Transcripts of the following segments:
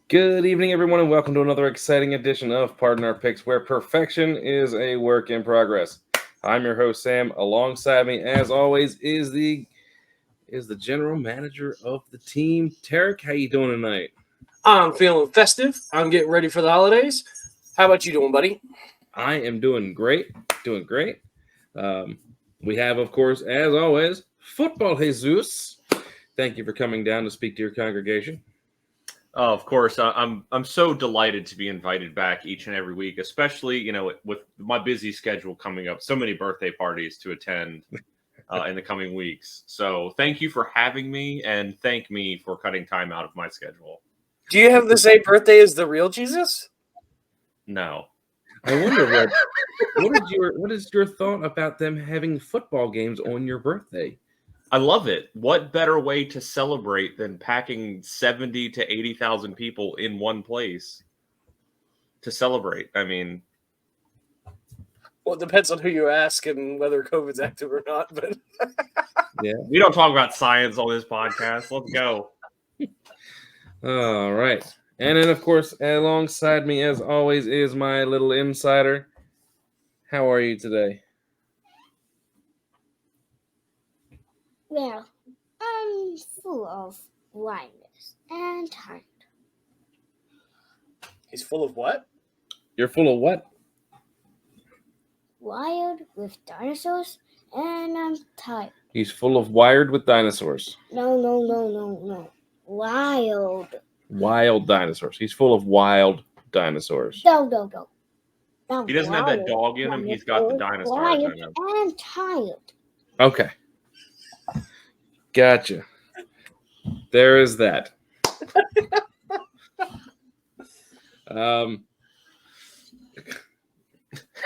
Good evening, everyone, and welcome to another exciting edition of Pardon Our Picks, where perfection is a work in progress. I'm your host, Sam. Alongside me, as always, is the general manager of the team, Tarek. How you doing tonight? I'm feeling festive. I'm getting ready for the holidays. How about you doing, buddy? I am doing great. We have, of course, as always, Football Jesus. Thank you for coming down to speak to your congregation. Oh, of course, I'm so delighted to be invited back each and every week, especially with my busy schedule coming up, so many birthday parties to attend in the coming weeks. So thank you for having me, and thank me for cutting time out of my schedule. Do you have the same birthday as the real Jesus? No. I wonder what is your thought about them having football games on your birthday? I love it. What better way to celebrate than packing 70 to 80,000 people in one place to celebrate? I mean, Well, it depends on who you ask and whether COVID's active or not. But Yeah. we don't talk about science on this podcast. Let's go. All right. And then, of course, alongside me, as always, is my little insider. How are you today? Well, I'm full of blindness and tired. he's full of what? You're full of what? Wild with dinosaurs, and I'm tired. He's full of wired with dinosaurs. No. Wild dinosaurs. He's full of wild dinosaurs. No. He doesn't have that dog in him. He's got the dinosaurs in him. And tired. Okay. Gotcha. There is that.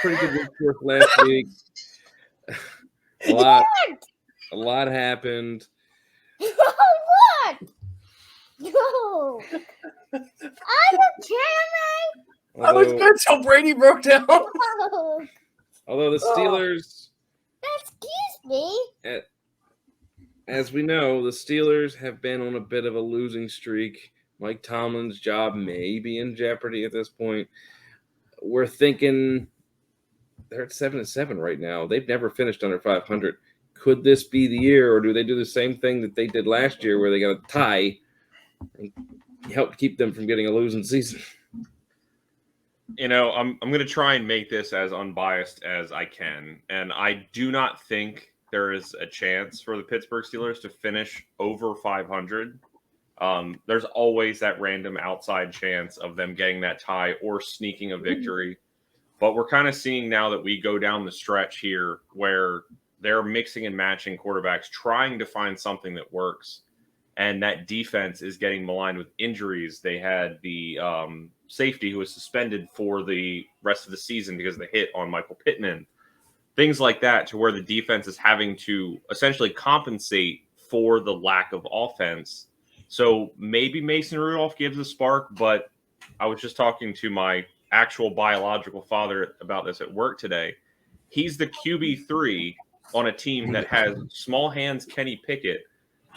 Pretty good week for us last week. A lot happened. What? No. Are you kidding I was good till Brady broke down. me? Although the Steelers, Excuse me. as we know, the Steelers have been on a bit of a losing streak. Mike Tomlin's job may be in jeopardy at this point. We're thinking they're at 7-7 right now. They've never finished under 500. Could this be the year, or do they do the same thing that they did last year, where they got a tie and help keep them from getting a losing season? I'm going to try and make this as unbiased as I can, and I do not think there is a chance for the Pittsburgh Steelers to finish over 500. There's always that random outside chance of them getting that tie or sneaking a victory. But we're kind of seeing now that we go down the stretch here where they're mixing and matching quarterbacks, trying to find something that works. And that defense is getting maligned with injuries. They had the safety who was suspended for the rest of the season because of the hit on Michael Pittman. Things like that, to where the defense is having to essentially compensate for the lack of offense. So maybe Mason Rudolph gives a spark, but I was just talking to my actual biological father about this at work today. He's the QB3 on a team that has small hands Kenny Pickett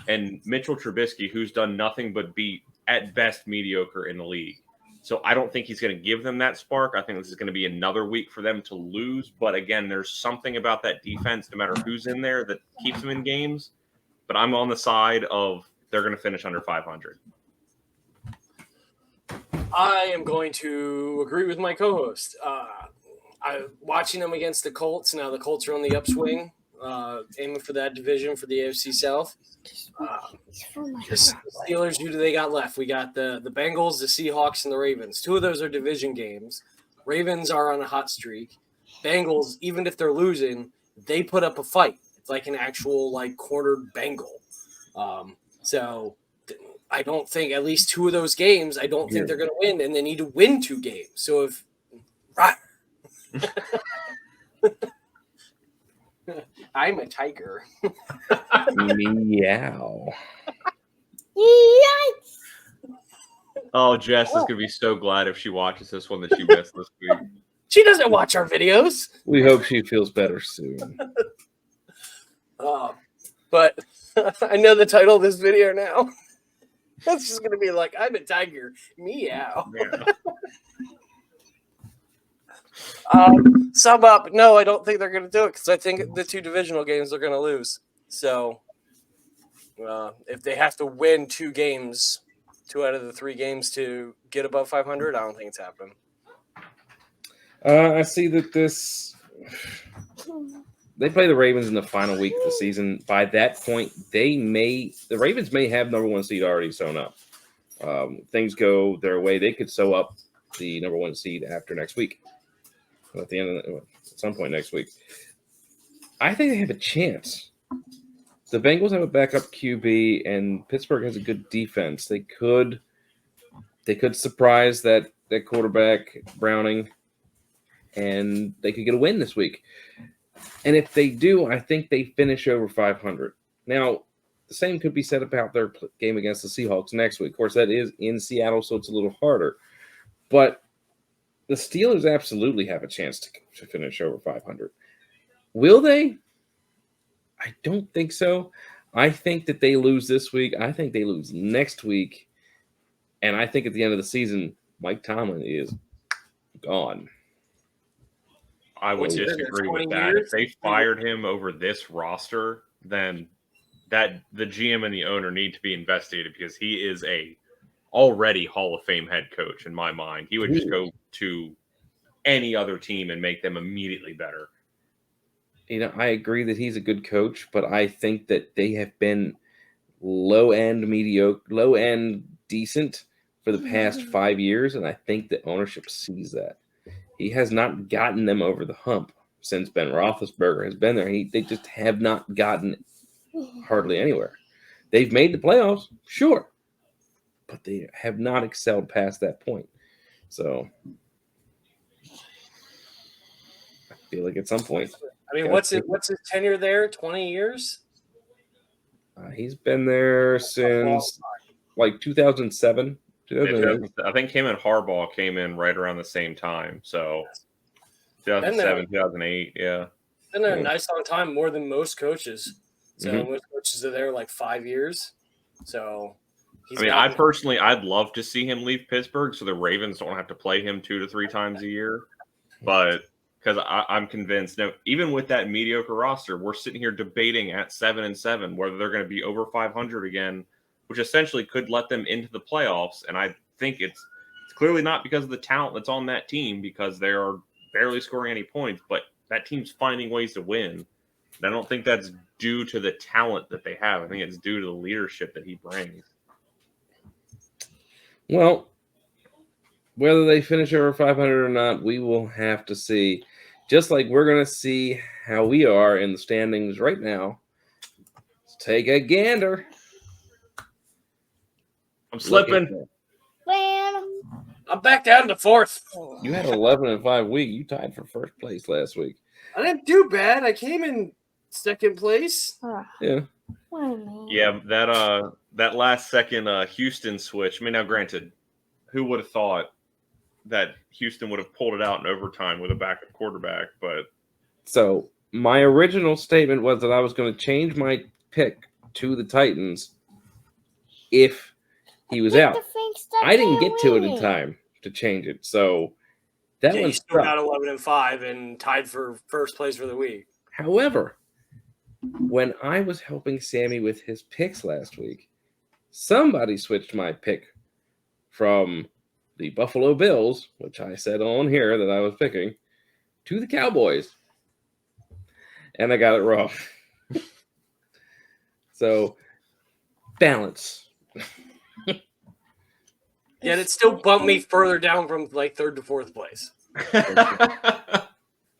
and Mitchell Trubisky, who's done nothing but be at best mediocre in the league. So I don't think he's going to give them that spark. I think this is going to be another week for them to lose. But again, there's something about that defense, no matter who's in there, that keeps them in games. But I'm on the side of they're going to finish under 500. I am going to agree with my co-host. I'm watching them against the Colts. Now the Colts are on the upswing, aiming for that division for the AFC South. The Steelers, who do they got left? We got the Bengals, the Seahawks, and the Ravens. Two of those are division games. Ravens are on a hot streak. Bengals, even if they're losing, they put up a fight. It's like an actual cornered Bengal. So I don't think at least two of those games, I don't think they're going to win, and they need to win two games. So if right. I'm a tiger. Meow. Yikes! Oh, Jess is going to be so glad if she watches this one that she missed this week. She doesn't watch our videos. We hope she feels better soon. But I know the title of this video now. That's just gonna be like, I'm a tiger. Meow. Yeah. Sum up. No, I don't think they're gonna do it because I think the 2 divisional games they're gonna lose. So if they have to win 2 games, 2 out of the 3 games to get above 500, I don't think it's happening. I see that they play the Ravens in the final week of the season. By that point, the Ravens may have number 1 seed already sewn up. Things go their way, they could sew up the number 1 seed after next week. At the end of at some point next week, I think they have a chance. The Bengals have a backup QB, and Pittsburgh has a good defense. They could surprise that quarterback Browning, and they could get a win this week. And if they do, I think they finish over 500. Now, the same could be said about their game against the Seahawks next week. Of course, that is in Seattle, so it's a little harder. But the Steelers absolutely have a chance to finish over 500. Will they? I don't think so. I think that they lose this week. I think they lose next week. And I think at the end of the season, Mike Tomlin is gone. I would What's he been there, disagree 20 with that. years? If they fired him over this roster, then that the GM and the owner need to be investigated because he is a already Hall of Fame head coach in my mind. He would just go to any other team and make them immediately better. I agree that he's a good coach, but I think that they have been low-end mediocre, low-end decent for the past 5 years, and I think the ownership sees that. He has not gotten them over the hump since Ben Roethlisberger has been there. They just have not gotten hardly anywhere. They've made the playoffs, sure, but they have not excelled past that point. So I feel like at some point, I mean, what's his tenure there? 20 years? he's been there since like 2007. I think him and Harbaugh came in right around the same time. So 2007, 2008, yeah. Been there a nice long time, more than most coaches. So Mhm. most coaches are there like 5 years. So I'd love to see him leave Pittsburgh so the Ravens don't have to play him 2 to 3 times a year. But because I'm convinced, even with that mediocre roster, we're sitting here debating at 7-7 whether they're going to be over 500 again, which essentially could let them into the playoffs. And I think it's clearly not because of the talent that's on that team, because they are barely scoring any points, but that team's finding ways to win. And I don't think that's due to the talent that they have. I think it's due to the leadership that he brings. Well, whether they finish over 500 or not, we will have to see. Just like we're going to see how we are in the standings right now. Let's take a gander. I'm slipping. Man. I'm back down to 4th. You had 11-5 week. You tied for first place last week. I didn't do bad. I came in 2nd place. Yeah. Yeah, that last second Houston switch. I mean, now granted, who would have thought that Houston would have pulled it out in overtime with a backup quarterback? But so my original statement was that I was going to change my pick to the Titans if he was out. I didn't get to it in time to change it, so that You one's still tough. got 11-5 and tied for first place for the week. However, when I was helping Sammy with his picks last week, somebody switched my pick from the Buffalo Bills, which I said on here that I was picking, to the Cowboys. And I got it wrong. So, balance. Yet it still bumped me further down from like 3rd to 4th place.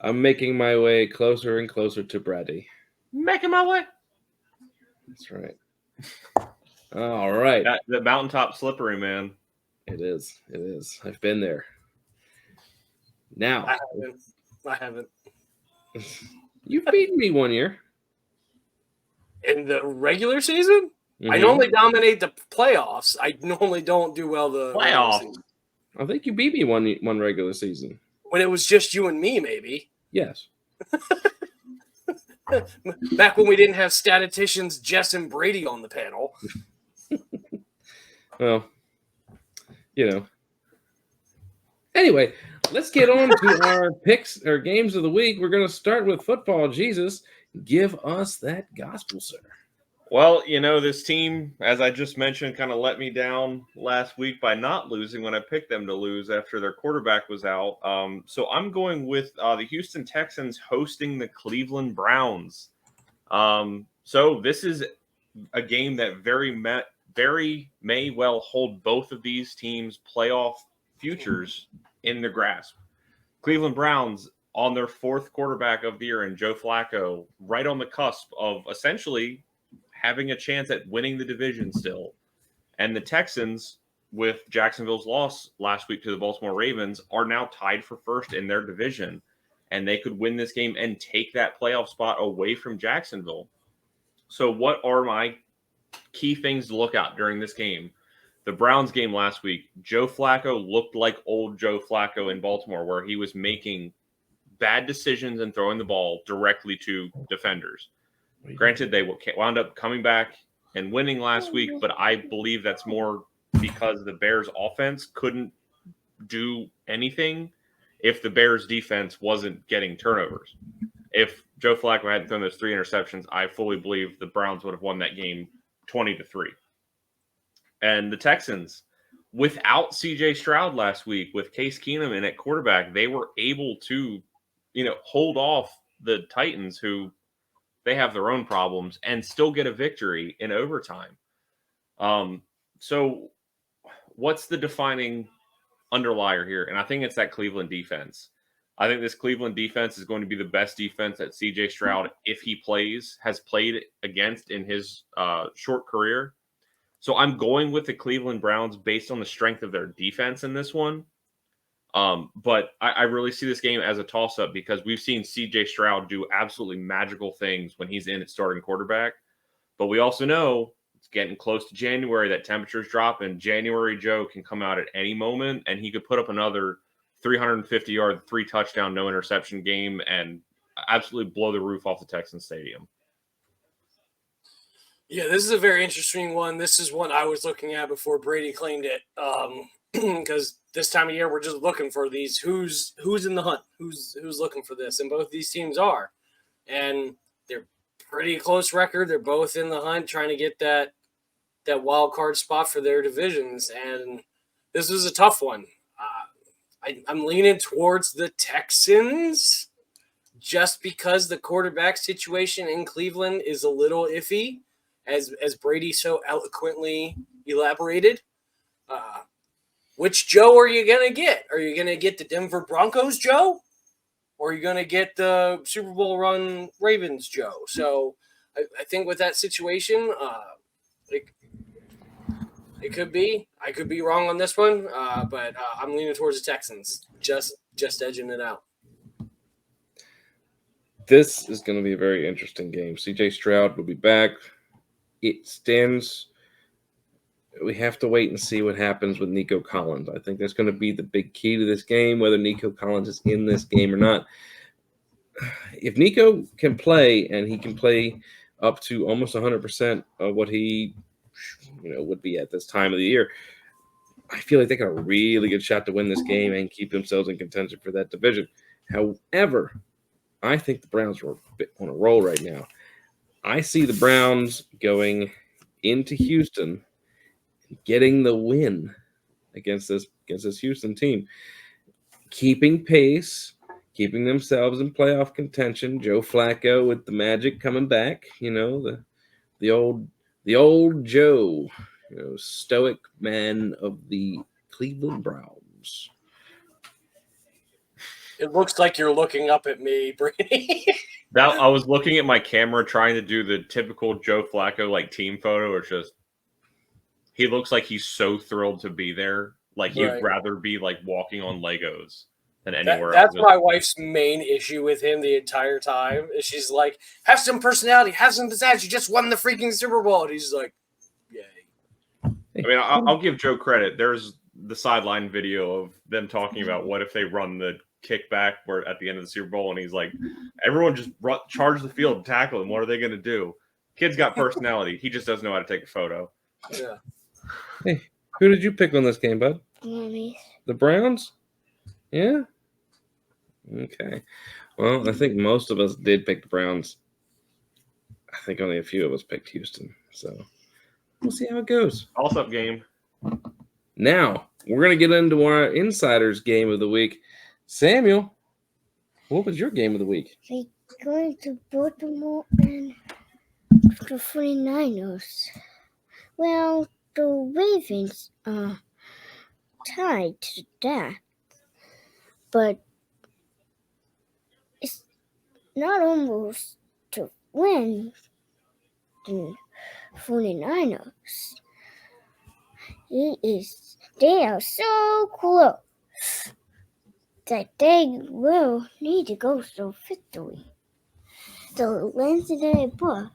I'm making my way closer and closer to Brady. making my way. That's right. All right. The mountaintop slippery, man. It is. It is. I've been there. Now. I haven't. You've beaten me one year. In the regular season? Mm-hmm. I normally dominate the playoffs. I normally don't do well the playoffs. I think you beat me one regular season. When it was just you and me, maybe. Yes. Back when we didn't have statisticians Jess and Brady on the panel. Well, Anyway, let's get on to our picks or games of the week. We're going to start with football. Jesus, give us that gospel, sir. Well, this team, as I just mentioned, kind of let me down last week by not losing when I picked them to lose after their quarterback was out. So I'm going with the Houston Texans hosting the Cleveland Browns. So this is a game that very may well hold both of these teams' playoff futures in their grasp. Cleveland Browns on their fourth quarterback of the year, and Joe Flacco, right on the cusp of essentially having a chance at winning the division still. And the Texans, with Jacksonville's loss last week to the Baltimore Ravens, are now tied for first in their division. And they could win this game and take that playoff spot away from Jacksonville. So what are my key things to look out during this game? The Browns game last week, Joe Flacco looked like old Joe Flacco in Baltimore, where he was making bad decisions and throwing the ball directly to defenders. Granted, they wound up coming back and winning last week, but I believe that's more because the Bears' offense couldn't do anything if the Bears' defense wasn't getting turnovers. If Joe Flacco hadn't thrown those 3 interceptions, I fully believe the Browns would have won that game 20-3. And the Texans, without CJ Stroud last week, with Case Keenum in at quarterback, they were able to, hold off the Titans, who they have their own problems, and still get a victory in overtime. So what's the defining underlier here? And I think it's that Cleveland defense. I think this Cleveland defense is going to be the best defense that CJ Stroud, if he has played against in his short career. So I'm going with the Cleveland Browns based on the strength of their defense in this one. But I really see this game as a toss-up because we've seen CJ Stroud do absolutely magical things when he's in at starting quarterback. But we also know it's getting close to January, that temperatures drop, and January Joe can come out at any moment, and he could put up another 350-yard, 3-touchdown, no interception game and absolutely blow the roof off the Texans Stadium. Yeah, this is a very interesting one. This is one I was looking at before Brady claimed it. Because this time of year we're just looking for these who's in the hunt, who's looking for this, and both these teams are, and they're pretty close record. They're both in the hunt, trying to get that wild card spot for their divisions, and this was a tough one. I'm leaning towards the Texans just because the quarterback situation in Cleveland is a little iffy, as Brady so eloquently elaborated. Which Joe are you going to get? Are you going to get the Denver Broncos Joe? Or are you going to get the Super Bowl run Ravens Joe? So I think with that situation, it could be. I could be wrong on this one, but I'm leaning towards the Texans, just edging it out. This is going to be a very interesting game. CJ Stroud will be back. It stands. We have to wait and see what happens with Nico Collins. I think that's going to be the big key to this game, whether Nico Collins is in this game or not. If Nico can play, and he can play up to almost 100% of what he would be at this time of the year, I feel like they got a really good shot to win this game and keep themselves in contention for that division. However, I think the Browns are on a roll right now. I see the Browns going into Houston, getting the win against this Houston team, keeping pace, keeping themselves in playoff contention. Joe Flacco with the magic coming back, the old Joe, stoic man of the Cleveland Browns. It looks like you're looking up at me, Brady. I was looking at my camera trying to do the typical Joe Flacco team photo. It's just he looks like he's so thrilled to be there. He'd rather be walking on Legos than anywhere else. That's else. my wife's main issue with him the entire time. She's like, have some personality, have some pizzazz. You just won the freaking Super Bowl. And he's like, yay. I mean, I'll give Joe credit. There's the sideline video of them talking about what if they run the kickback where at the end of the Super Bowl, and he's like, everyone just charge the field and tackle him. What are they going to do? Kid's got personality. He just doesn't know how to take a photo. Yeah. Hey, Who did you pick on this game, bud? Mummies. The Browns? Yeah. Okay. Well, I think most of us did pick the Browns. I think only a few of us picked Houston. So we'll see how it goes. Also up game. Now, we're going to get into our Insiders game of the week. Samuel, what was your game of the week? They going to Baltimore and the 49ers. Well, the Ravens are tied to that, but it's not almost to win the 49ers. They are so close that they will need to go to victory. The Wednesday Bull,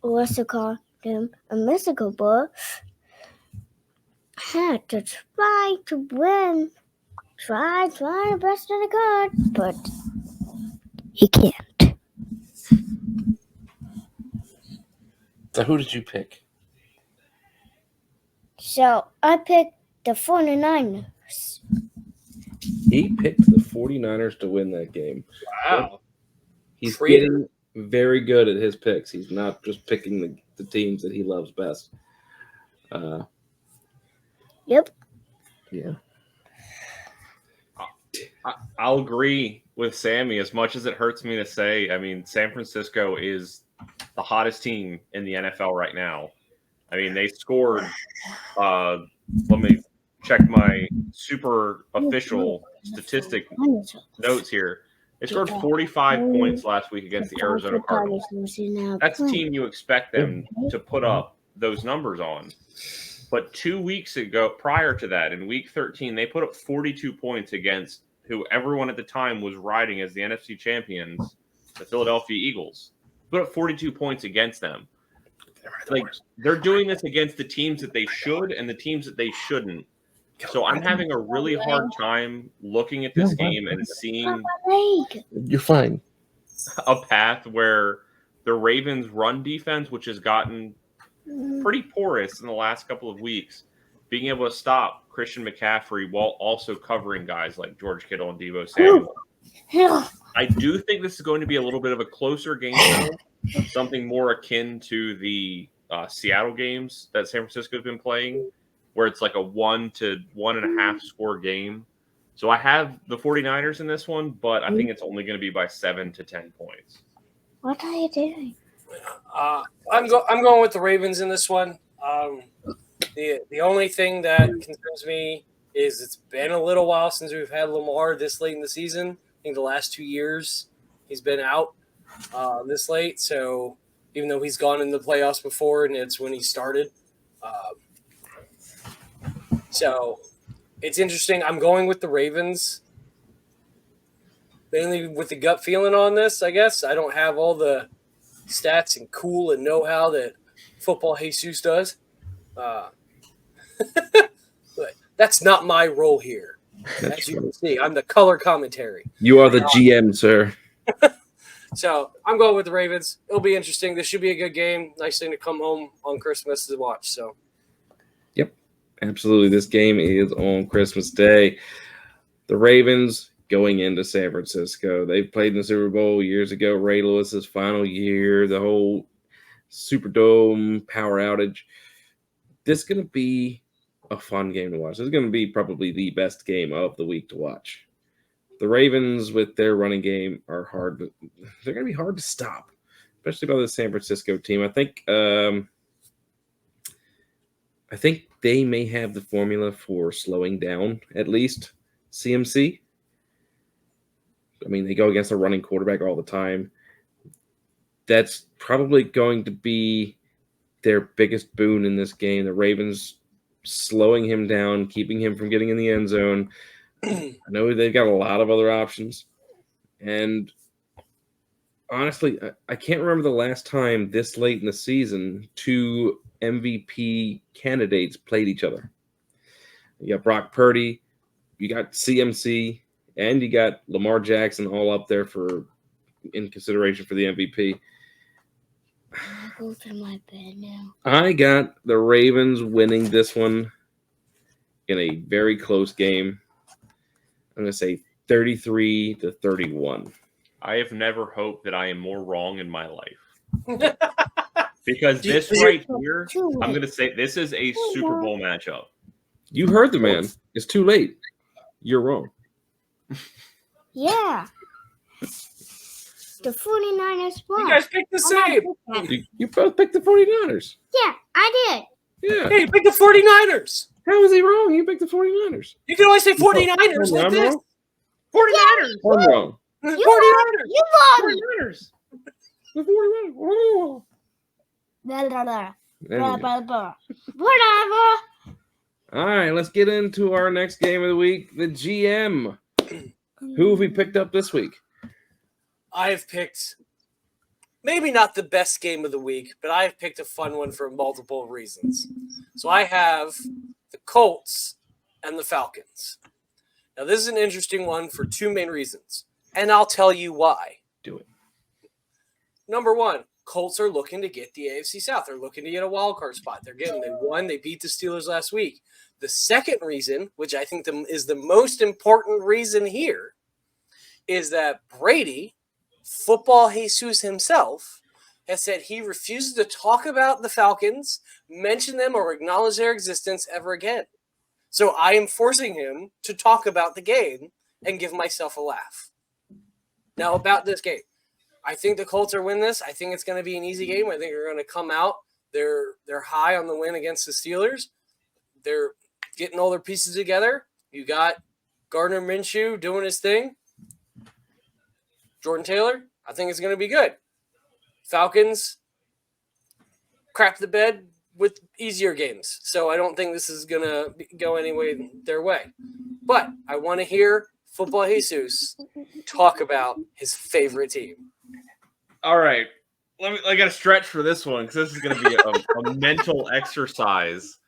or also call them a mystical bull, had to try to win. Try the best of the good, but he can't. So who did you pick? So I picked the 49ers. He picked the 49ers to win that game. Wow. He's Traitor. getting very good at his picks. He's not just picking the teams that he loves best. Yep. Yeah. I'll agree with Sammy as much as it hurts me to say. I mean, San Francisco is the hottest team in the NFL right now. I mean, they scored. Let me check my super official statistic notes here. They scored 45 points last week against the Arizona Cardinals. That's a team you expect them to put up those numbers on. But 2 weeks ago, prior to that, in week 13, they put up 42 points against who everyone at the time was riding as the NFC champions, the Philadelphia Eagles. Put up 42 points against them. Like, they're doing this against the teams that they should and the teams that they shouldn't. So I'm having a really hard time looking at this game and seeing You're fine. a path where the Ravens' run defense, which has gotten pretty porous in the last couple of weeks, being able to stop Christian McCaffrey while also covering guys like George Kittle and Deebo Samuel. I do think this is going to be a little bit of a closer game, though, something more akin to the Seattle games that San Francisco has been playing, where it's like a 1 to 1.5 score game. So I have the 49ers in this one, but I think it's only going to be by 7 to 10 points. What are you doing? I'm going with the Ravens in this one. The only thing that concerns me is it's been a little while since we've had Lamar this late in the season. I think the last 2 years he's been out this late. So even though he's gone in the playoffs before, and it's when he started. So it's interesting. I'm going with the Ravens, mainly with the gut feeling on this, I guess. I don't have all the stats and cool and know-how that Football Jesus does. But that's not my role here. As you can see, I'm the color commentary. You are the GM, sir. So I'm going with the Ravens. It'll be interesting. This should be a good game. Nice thing to come home on Christmas to watch. So, yep, absolutely. This game is on Christmas Day. The Ravens going into San Francisco. They played in the Super Bowl years ago. Ray Lewis's final year, the whole Superdome power outage. This is going to be a fun game to watch. This is going to be probably the best game of the week to watch. The Ravens, with their running game, are hard. They're going to be hard to stop, especially by the San Francisco team. I think they may have the formula for slowing down at least CMC. I mean, they go against a running quarterback all the time. That's probably going to be their biggest boon in this game. The Ravens slowing him down, keeping him from getting in the end zone. I know they've got a lot of other options. And honestly, I can't remember the last time this late in the season 2 MVP candidates played each other. You got Brock Purdy, you got CMC, and you got Lamar Jackson all up there in consideration for the MVP. I'll go to my bed now. I got the Ravens winning this one in a very close game. I'm going to say 33-31. I have never hoped that I am more wrong in my life. Because Do you- this do you- right here, I'm going to say this is a Super Bowl matchup. You heard the man. It's too late. You're wrong. Yeah. The 49ers won. You guys picked the same. You both picked the 49ers. Yeah, I Yeah. Hey, you picked the 49ers. How is he wrong? You picked the 49ers. You can always say 49ers like I'm this. wrong. 49ers. I'm wrong. did. 49ers. You won. 49ers. The 49ers. Oh. Blah, blah, blah. There Blah, we go. blah, blah. Whatever. All right, let's get into our next game of the week, the GM. Who have we picked up this week? I have picked maybe not the best game of the week, but I have picked a fun one for multiple reasons. So I have the Colts and the Falcons. Now, this is an interesting one for two main reasons, and I'll tell you why. Do it. Number one, Colts are looking to get the AFC South. They're looking to get a wild card spot. They won. They beat the Steelers last week. The second reason, which I think is the most important reason here, is that Brady, Football Jesus himself, has said he refuses to talk about the Falcons, mention them, or acknowledge their existence ever again. So I am forcing him to talk about the game and give myself a laugh. Now, about this game. I think the Colts are win this. I think it's going to be an easy game. I think they're going to come out. They're high on the win against the Steelers. They're getting all their pieces together. You got Gardner Minshew doing his thing. Jordan Taylor, I think it's going to be good. Falcons crap the bed with easier games. So I don't think this is going to go any way their way. But I want to hear Football Jesus talk about his favorite team. All right. I got to stretch for this one because this is going to be a mental exercise.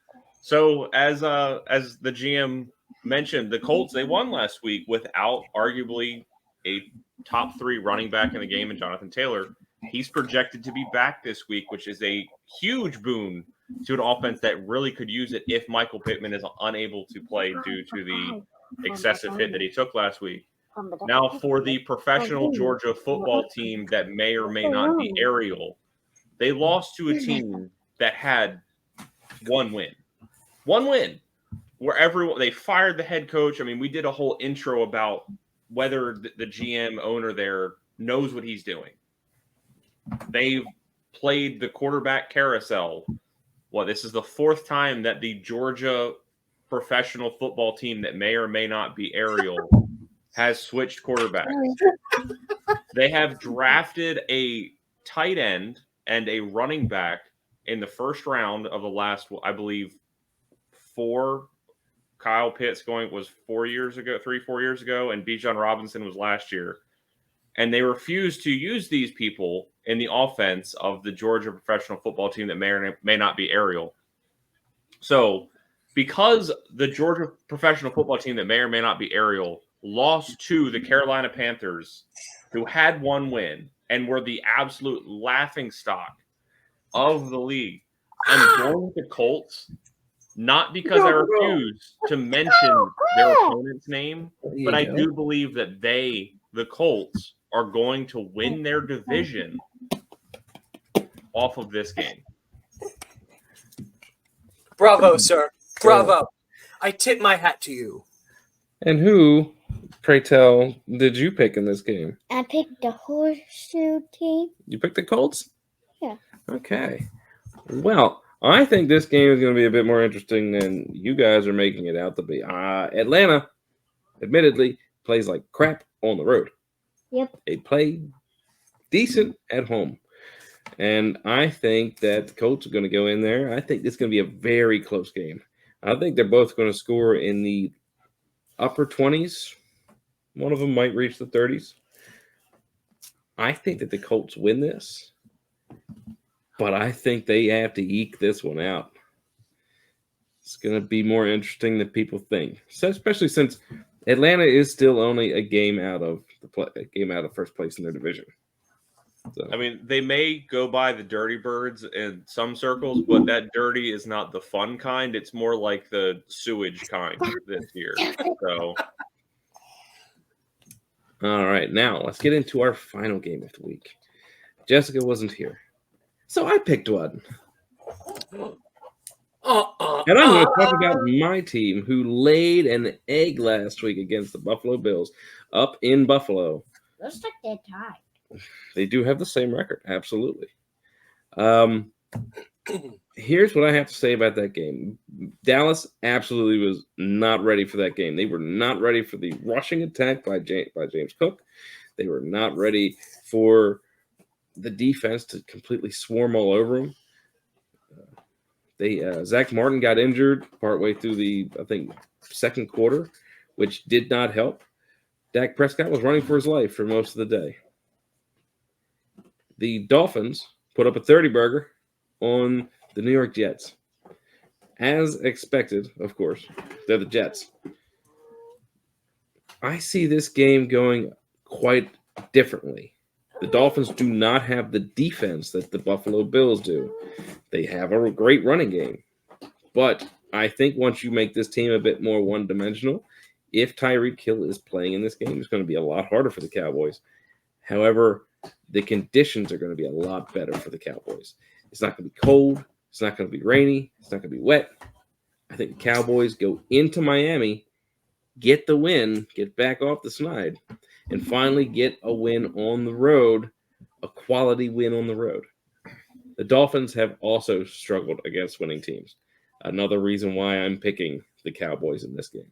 So as the GM mentioned, the Colts, they won last week without arguably a top 3 running back in the game in Jonathan Taylor. He's projected to be back this week, which is a huge boon to an offense that really could use it if Michael Pittman is unable to play due to the excessive hit that he took last week. Now, for the professional Georgia football team that may or may not be aerial, they lost to a team that had one win. One win. Where they fired the head coach. I mean, we did a whole intro about whether the GM owner there knows what he's doing. They've played the quarterback carousel. This is the 4th time that the Georgia professional football team that may or may not be aerial has switched quarterbacks. They have drafted a tight end and a running back in the first round of the last, I believe, 4. Kyle Pitts was 4 years ago, 3-4 years ago, and Bijan Robinson was last year. And they refuse to use these people in the offense of the Georgia professional football team that may or may not be aerial. So because the Georgia professional football team that may or may not be aerial lost to the Carolina Panthers, who had one win and were the absolute laughingstock of the league, I'm going with the Colts, not because I refuse to mention their opponent's name, but I do believe that the Colts, are going to win their division off of this game. Bravo, sir. Bravo. I tip my hat to you. And who, pray tell, did you pick in this game? I picked the horseshoe team. You picked the Colts? Yeah. Okay. Well, I think this game is going to be a bit more interesting than you guys are making it out to be. Atlanta, admittedly, plays like crap on the road. Yep. They play decent at home. And I think that the Colts are going to go in there. I think it's going to be a very close game. I think they're both going to score in the upper 20s. One of them might reach the 30s. I think that the Colts win this. But I think they have to eke this one out. It's going to be more interesting than people think. So especially since Atlanta is still only a game out of first place in their division. So, I mean, they may go by the dirty birds in some circles, but that dirty is not the fun kind. It's more like the sewage kind this year. So, all right, now let's get into our final game of the week. Jessica wasn't here, so I picked one. And I'm going to talk about my team who laid an egg last week against the Buffalo Bills up in Buffalo. Looks like they're tied. They do have the same record, absolutely. Here's what I have to say about that game. Dallas absolutely was not ready for that game. They were not ready for the rushing attack by James Cook. They were not ready for the defense to completely swarm all over them. Zach Martin got injured partway through the, I think, second quarter, which did not help. Dak Prescott was running for his life for most of the day. The Dolphins put up a 30-burger on the New York Jets. As expected, of course, they're the Jets. I see this game going quite differently. The Dolphins do not have the defense that the Buffalo Bills do. They have a great running game. But I think once you make this team a bit more one-dimensional, if Tyreek Hill is playing in this game, it's going to be a lot harder for the Cowboys. However, the conditions are going to be a lot better for the Cowboys. It's not going to be cold. It's not going to be rainy. It's not going to be wet. I think the Cowboys go into Miami, get the win, get back off the snide, and finally get a win on the road, a quality win on the road. The Dolphins have also struggled against winning teams. Another reason why I'm picking the Cowboys in this game.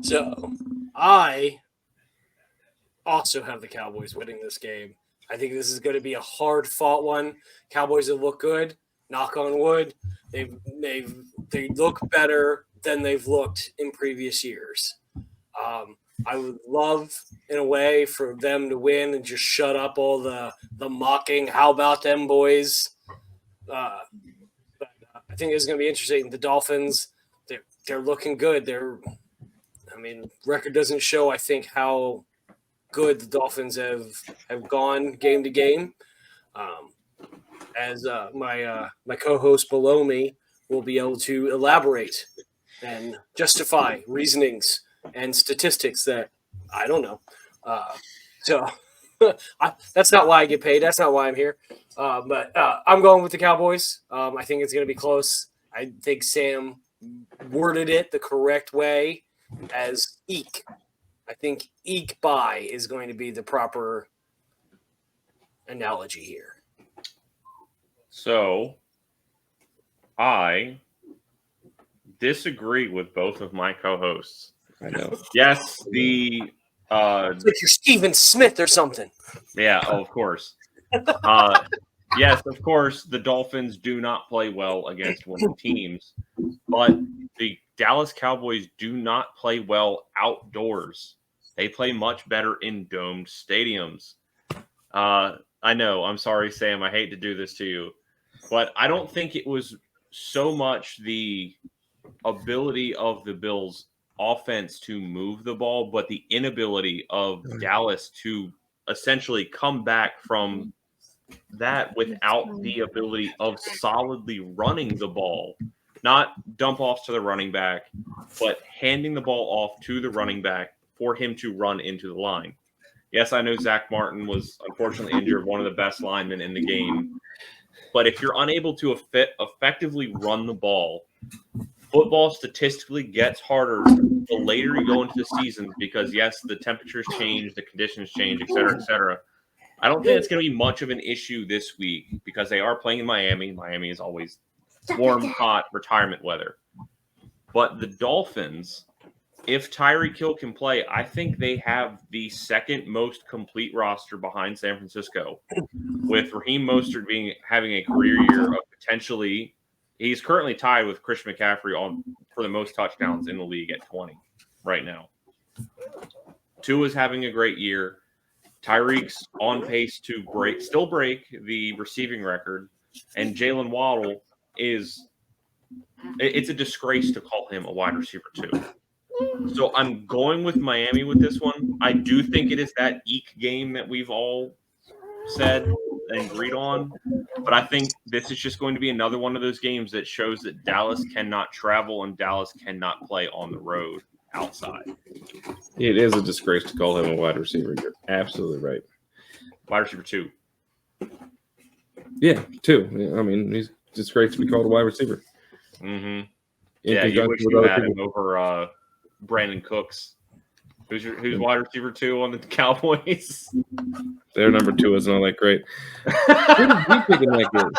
So I also have the Cowboys winning this game. I think this is going to be a hard-fought one. Cowboys have looked good. Knock on wood. They look better than they've looked in previous years. I would love, in a way, for them to win and just shut up all the mocking. How about them boys? But I think it's going to be interesting. The Dolphins, they're looking good. Record doesn't show, I think, how good the Dolphins have gone game to game. As my co-host below me will be able to elaborate and justify reasonings and statistics that I don't know. That's not why I get paid. That's not why I'm here. But I'm going with the Cowboys. I think it's going to be close. I think Sam worded it the correct way as eke. I think eke by is going to be the proper analogy here. So I disagree with both of my co-hosts. I know. Yes, the It's like you're Stephen Smith or something. yeah, of course. Yes, of course, the Dolphins do not play well against winning teams, but the Dallas Cowboys do not play well outdoors. They play much better in domed stadiums. I know, I'm sorry, Sam, I hate to do this to you, but I don't think it was so much the ability of the Bills' offense to move the ball, but the inability of Dallas to essentially come back from that without the ability of solidly running the ball, not dump offs to the running back, but handing the ball off to the running back for him to run into the line. Yes, I know Zach Martin was unfortunately injured, one of the best linemen in the game. But if you're unable to effectively run the ball, football statistically gets harder the later you go into the season because, yes, the temperatures change, the conditions change, et cetera, et cetera. I don't think it's going to be much of an issue this week because they are playing in Miami. Miami is always warm, hot, retirement weather. But the Dolphins, if Tyreek Hill can play, I think they have the second most complete roster behind San Francisco, with Raheem Mostert having a career year of potentially. He's currently tied with Christian McCaffrey for the most touchdowns in the league at 20 right now. Tua is having a great year. Tyreek's on pace to still break the receiving record, and Jalen Waddle it's a disgrace to call him a wide receiver too. So I'm going with Miami with this one. I do think it is that eek game that we've all said and agreed on. But I think this is just going to be another one of those games that shows that Dallas cannot travel and Dallas cannot play on the road outside. It is a disgrace to call him a wide receiver. You're absolutely right. Wide receiver 2. Yeah, 2. Yeah, I mean, he's disgraced to be called a wide receiver. Mm-hmm. In Yeah, you conjunction wish with you other had him people. over Brandon Cooks. Who's wide receiver 2 on the Cowboys? Their number 2 isn't all that great. Who did you pick in that game?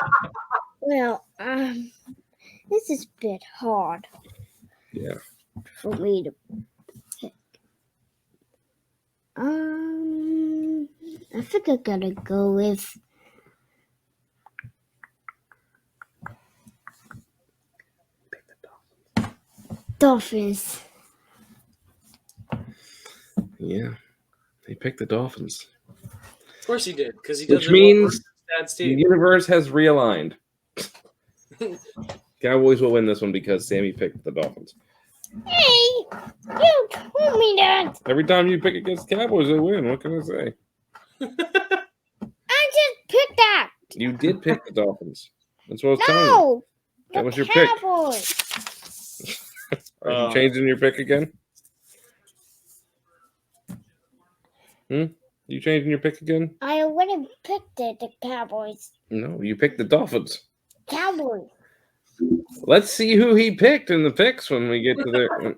Well, this is a bit hard Yeah. for me to pick. I think I gotta go with Dolphins. Yeah. He picked the Dolphins. Of course he did, because he Which doesn't means want stats the too. universe has realigned. Cowboys will win this one because Sammy picked the Dolphins. Hey, you told me that. Every time you pick against the Cowboys, they win. What can I say? I just picked that. You did pick the Dolphins. That's what I was telling you. No, That the was your pick. Cowboys. Are you changing your pick again? You changing your pick again? I already picked it. The Cowboys. No, you picked the Dolphins. Cowboys. Let's see who he picked in the picks when we get to the.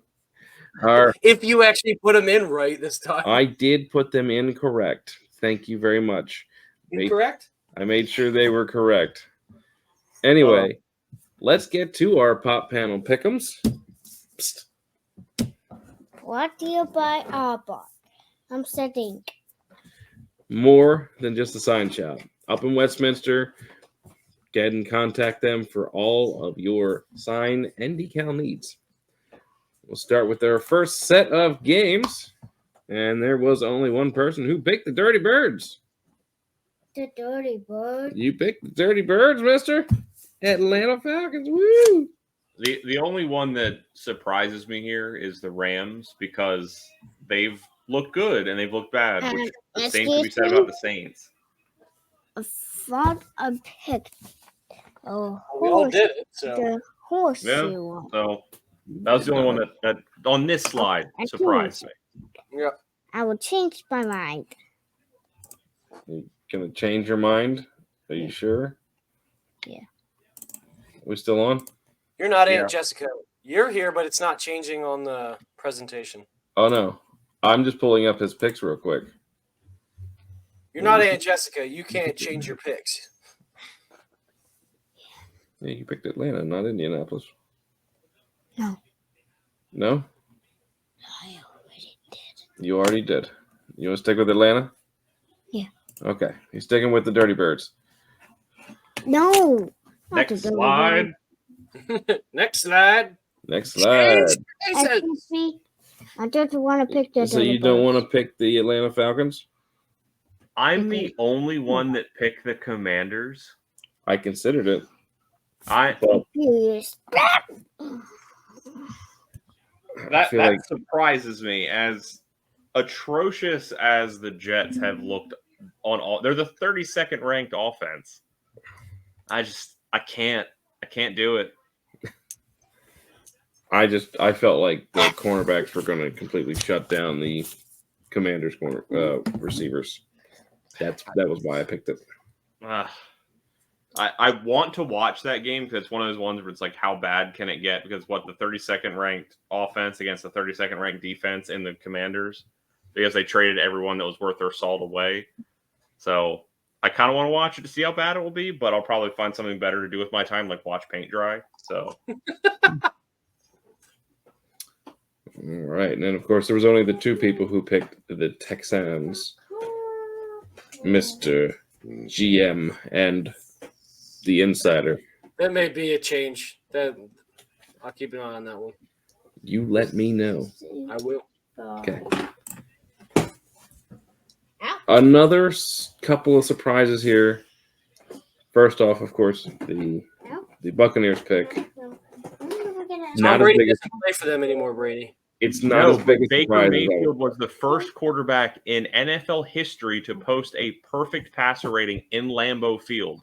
If you actually put him in right this time. I did put them in correct. Thank you very much. Incorrect? I made sure they were correct. Anyway, let's get to our pop panel pick'ems. Psst. Brought to you by Arbor. I'm setting. More than just a sign shop. Up in Westminster, go ahead and contact them for all of your sign and decal needs. We'll start with our first set of games. And there was only one person who picked the Dirty Birds. The Dirty Bird. You picked the Dirty Birds, mister? Atlanta Falcons. Woo! The only one that surprises me here is the Rams because they've looked good and they've looked bad, which the same could be said about the Saints. I thought I picked a We all horse. did it, so The horseshoe Yeah. one. So that was the only one that on this slide surprised me. yeah. I will change my mind. You gonna change your mind? Are you sure? Yeah. We still on? You're not Yeah. Aunt Jessica. You're here, but it's not changing on the presentation. Oh no. I'm just pulling up his picks real quick. You're not Aunt Jessica. You can't change your picks. Yeah, you picked Atlanta, not Indianapolis. No. No? I already did. You already did. You want to stick with Atlanta? Yeah. Okay. He's sticking with the Dirty Birds. No. not the Next Dirty slide. Next slide. Next slide. Bird. Excuse me. I just want to pick the So Dirty you don't Bird. want to pick the Atlanta Falcons? I'm the only one that picked the Commanders. I considered it. But Furious. that feel like- surprises me as atrocious as the Jets have looked on all. They're the 32nd ranked offense. I can't do it. I felt like the cornerbacks were going to completely shut down the Commanders' receivers. That was why I picked it. I want to watch that game because it's one of those ones where it's like, how bad can it get? Because the 32nd ranked offense against the 32nd ranked defense in the Commanders, because they traded everyone that was worth their salt away. So I kind of want to watch it to see how bad it will be, but I'll probably find something better to do with my time, like watch paint dry. So All right. And then, of course, there was only the two people who picked the Texans, Mr. GM and the Insider. That may be a change. That I'll keep an eye on that one. You let me know. I will. Okay. Another couple of surprises here. First off, of course, the Buccaneers pick. Tom Not as Brady big as doesn't play for them anymore, Brady. It's not as big a Baker surprise as I Mayfield was the first quarterback in NFL history to post a perfect passer rating in Lambeau Field,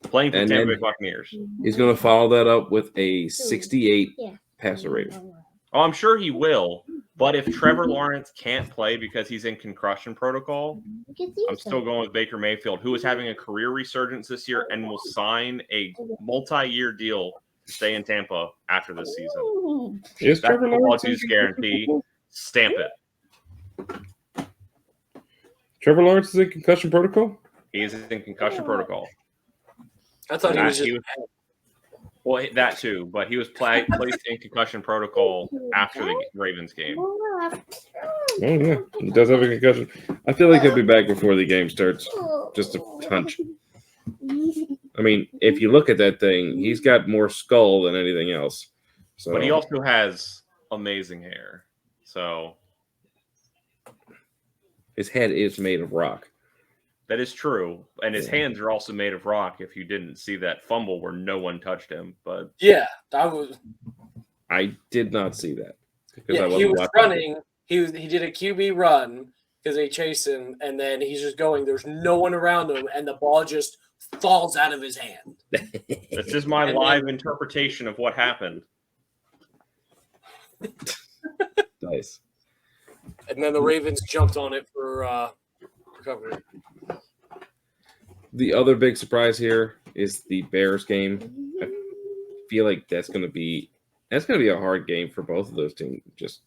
playing for And Tampa Bay then- Buccaneers. He's going to follow that up with a 68 passer rating. Oh, I'm sure he will. But if Trevor Lawrence can't play because he's in concussion protocol, I'm still going with Baker Mayfield, who is having a career resurgence this year and will sign a multi-year deal to stay in Tampa after this season. Is That's Trevor football Lawrence juice guarantee. Stamp it. Trevor Lawrence is in concussion protocol? He is in concussion protocol. I thought he was just. Well, that too, but he was placed in concussion protocol after the Ravens game. Oh, yeah. He does have a concussion. I feel like he'll be back before the game starts. Just a hunch. I mean, if you look at that thing, he's got more skull than anything else. So, But he also has amazing hair. So his head is made of rock. that is true. And his hands are also made of rock if you didn't see that fumble where no one touched him. But Yeah, that was. I did not see that. Yeah, he was running. He did a QB run because they chased him, and then he's just going. There's no one around him, and the ball just falls out of his hand. this is my live interpretation of what happened. Nice. And then the Ravens jumped on it for recovery. The other big surprise here is the Bears game. I feel like that's going to be a hard game for both of those teams. It's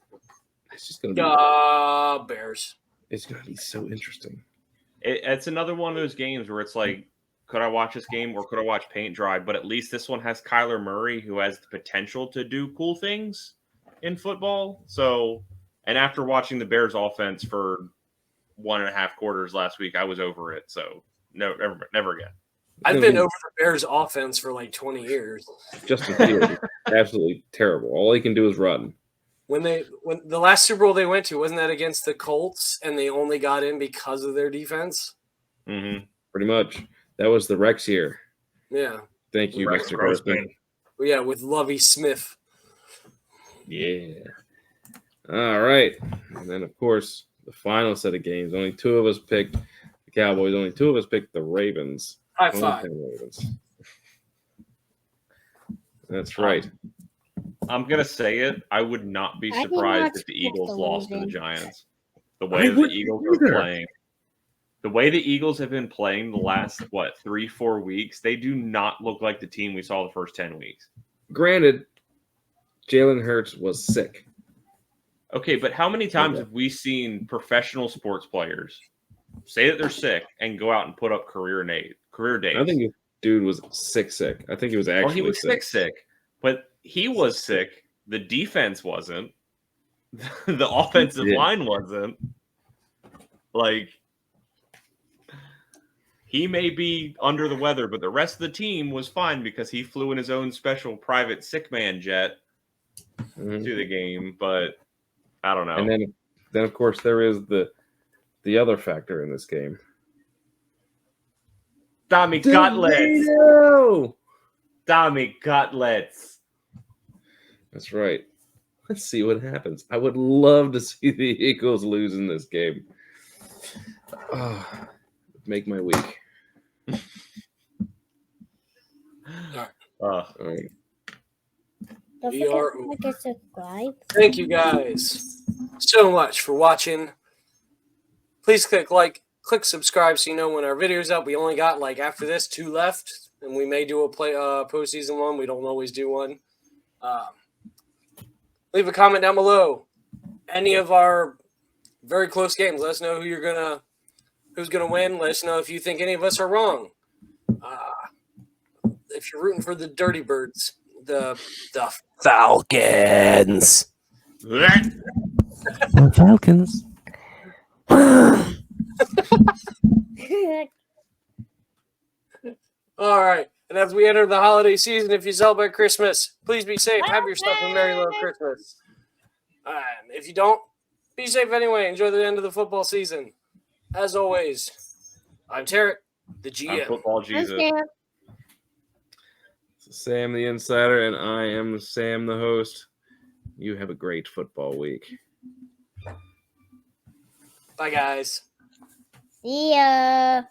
just going to be Bears. It's going to be so interesting. It's another one of those games where it's like, could I watch this game or could I watch paint dry? But at least this one has Kyler Murray, who has the potential to do cool things in football. So, and after watching the Bears offense for 1.5 quarters last week, I was over it. So, no, never again. I've been over the Bears offense for like 20 years. Justin Fields is absolutely terrible. All he can do is run. When the last Super Bowl they went to, wasn't that against the Colts, and they only got in because of their defense? Mm-hmm. Pretty much. That was the Rex year. Yeah. Thank you, Rex Mr. Grossman. Grossman. Yeah, with Lovie Smith. Yeah. All right. And then, of course, the final set of games. Only two of us picked the Cowboys. Only two of us picked the Ravens. High Only five. 10 Ravens. That's right. I'm going to say it. I would not be I did surprised not if the pick Eagles the lost to the Ravens. Giants. The way the Eagles are playing. The way the Eagles have been playing the last, 3-4 weeks, they do not look like the team we saw the first 10 weeks. Granted, Jalen Hurts was sick. Okay, but how many times have we seen professional sports players say that they're sick and go out and put up career days? I think this dude was sick. I think he was actually he was sick. But he was sick. The defense wasn't. The offensive line wasn't. Like, he may be under the weather, but the rest of the team was fine because he flew in his own special private sick man jet to the game. But I don't know. And then of course, there is the other factor in this game. Tommy Cutlets. No! Tommy Cutlets. That's right. Let's see what happens. I would love to see the Eagles lose in this game. Make my week. All right. Don't We forget are- to like and subscribe. Thank you guys so much for watching. Please click subscribe so you know when our video's up. We only got after this 2 left, and we may do a postseason one. We don't always do one. Leave a comment down below. Any of our very close games. Let us know who's gonna win. Let us know if you think any of us are wrong. If you're rooting for the Dirty Birds, the Falcons. The Falcons. All right. And as we enter the holiday season, if you celebrate Christmas, please be safe. Have yourself a merry little Christmas. If you don't, be safe anyway. Enjoy the end of the football season. As always, I'm Tarek, the GM. I'm Football Jesus. Okay. Sam the Insider, and I am Sam the host. You have a great football week. Bye, guys. See ya.